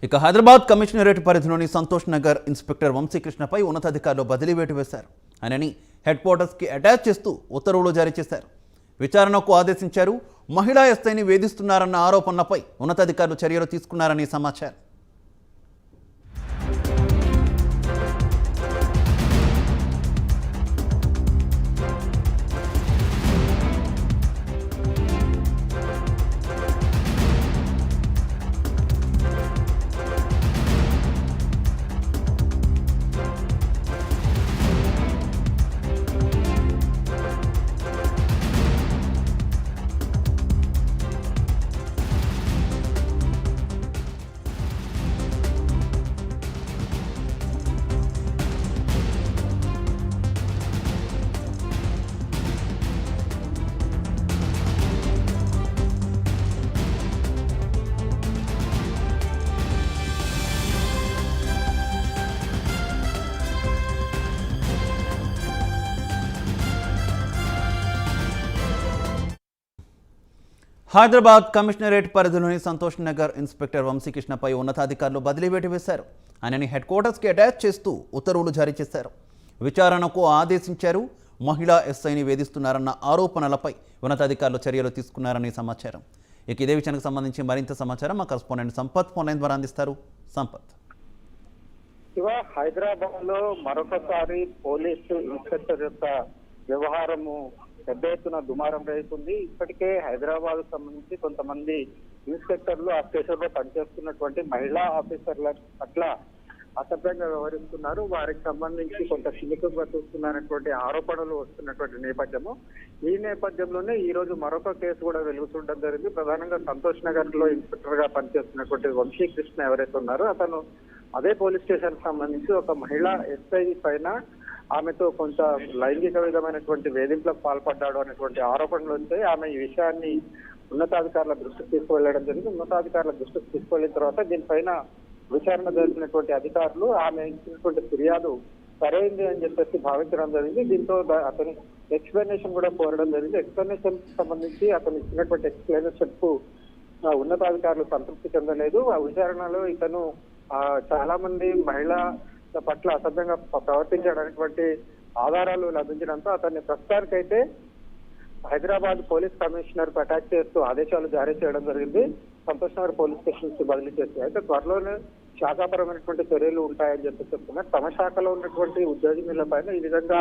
ఇక హైదరాబాద్ కమిషనరేట్ పరిధిలోని సంతోష్ నగర్ ఇన్స్పెక్టర్ వంశీకృష్ణపై ఉన్నతాధికారులు బదిలీ వేటు వేశారు. ఆయనని హెడ్ క్వార్టర్స్కి అటాచ్ చేస్తూ ఉత్తర్వులు జారీ చేశారు. విచారణకు ఆదేశించారు. మహిళా ఎస్ఐని వేధిస్తున్నారన్న ఆరోపణలపై ఉన్నతాధికారులు చర్యలు తీసుకున్నారని సమాచారం. హైదరాబాద్ కమిషనరేట్ పరిధిలోని సంతోష్ నగర్ ఇన్స్పెక్టర్ వంశీకృష్ణపై ఉన్నతాధికారులు బదిలీ వేటు వేశారు. ఆయనని హెడ్ క్వార్టర్స్కి అటాచ్ చేస్తూ ఉత్తర్వులు జారీ చేశారు. విచారణకు ఆదేశించారు. మహిళా ఎస్ఐని వేధిస్తున్నారన్న ఆరోపణలపై ఉన్నతాధికారులు చర్యలు తీసుకున్నారని సమాచారం. ఇక ఇదే విషయానికి సంబంధించి మరింత సమాచారం మా కరెస్పాండెంట్ సంపత్ ఫోన్లైన్ ద్వారా అందిస్తారు. సంపత్. హైదరాబాద్ లో మరొకసారి పోలీసు ఇన్స్పెక్టర్ యొక్క వ్యవహారము పెద్ద ఎత్తున దుమారం రేస్తుంది. ఇప్పటికే హైదరాబాద్ సంబంధించి కొంతమంది ఇన్స్పెక్టర్లు ఆ స్టేషన్ లో పనిచేస్తున్నటువంటి మహిళా ఆఫీసర్ల పట్ల అసభ్యంగా వ్యవహరిస్తున్నారు. వారికి సంబంధించి కొంత చిలుకగా చూస్తున్నటువంటి ఆరోపణలు వస్తున్నటువంటి నేపథ్యము. ఈ నేపథ్యంలోనే ఈ రోజు మరొక కేసు కూడా వెలుగుతుండడం జరిగింది. ప్రధానంగా సంతోష్ నగర్ లో ఇన్స్పెక్టర్ గా పనిచేస్తున్నటువంటి వంశీకృష్ణ ఎవరైతే ఉన్నారో అతను అదే పోలీస్ స్టేషన్ సంబంధించి ఒక మహిళా ఎస్ఐ పైన ఆమెతో కొంత లైంగిక విధమైనటువంటి వేధింపులకు పాల్పడ్డాడు అనేటువంటి ఆరోపణలు వచ్చాయి. ఆమె ఈ విషయాన్ని ఉన్నతాధికారుల దృష్టికి తీసుకువెళ్ళడం జరిగింది. ఉన్నతాధికారుల దృష్టికి తీసుకువెళ్ళిన తర్వాత దీనిపైన విచారణ జరిపినటువంటి అధికారులు ఆమె ఇచ్చినటువంటి ఫిర్యాదు సరైంది అని చెప్పేసి భావించడం జరిగింది. దీంతో అతని ఎక్స్ప్లెనేషన్ కూడా కోరడం జరిగింది. ఎక్స్ప్లెనేషన్ సంబంధించి అతను ఇచ్చినటువంటి ఎక్స్ప్లెనేషన్ కు ఉన్నతాధికారులు సంతృప్తి చెందలేదు. ఆ విచారణలో ఇతను చాలా మంది మహిళా పట్ల అసభ్యంగా ప్రవర్తించడానికి ఆధారాలు లభించడంతో అతన్ని ప్రస్తుతానికైతే హైదరాబాద్ పోలీస్ కమిషనర్ కు అటాచ్ చేస్తూ ఆదేశాలు జారీ చేయడం జరిగింది. సంతోష్ నగర్ పోలీస్ స్టేషన్ కి బదిలీ చేస్తూ అయితే త్వరలోనే శాఖాపరమైనటువంటి చర్యలు ఉంటాయని చెప్పి చెప్తున్నారు. తమ శాఖలో ఉన్నటువంటి ఉద్యోగుల పైన ఈ విధంగా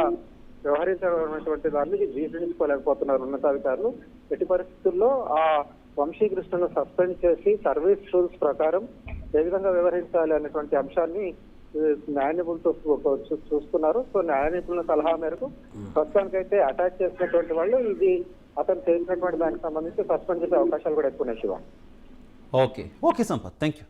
వ్యవహరించబడినటువంటి దాన్ని జీర్ణించుకోలేకపోతున్నారు ఉన్నతాధికారులు. ఎట్టి పరిస్థితుల్లో ఆ వంశీకృష్ణను సస్పెండ్ చేసి సర్వీస్ రూల్స్ ప్రకారం ఏ విధంగా వ్యవహరించాలి అనేటువంటి అంశాన్ని న్యాయ నిపుణులతో చూస్తున్నారు. సో న్యాయ నిపుణుల సలహా మేరకు ప్రస్తుతానికైతే అటాచ్ చేసినటువంటి వాళ్ళు ఇది అతను చేసినటువంటి దానికి సంబంధించి సస్పెండ్ చేసే అవకాశాలు కూడా ఎక్కువ ఉన్నాయి. Shiva. Okay Sampath, thank you.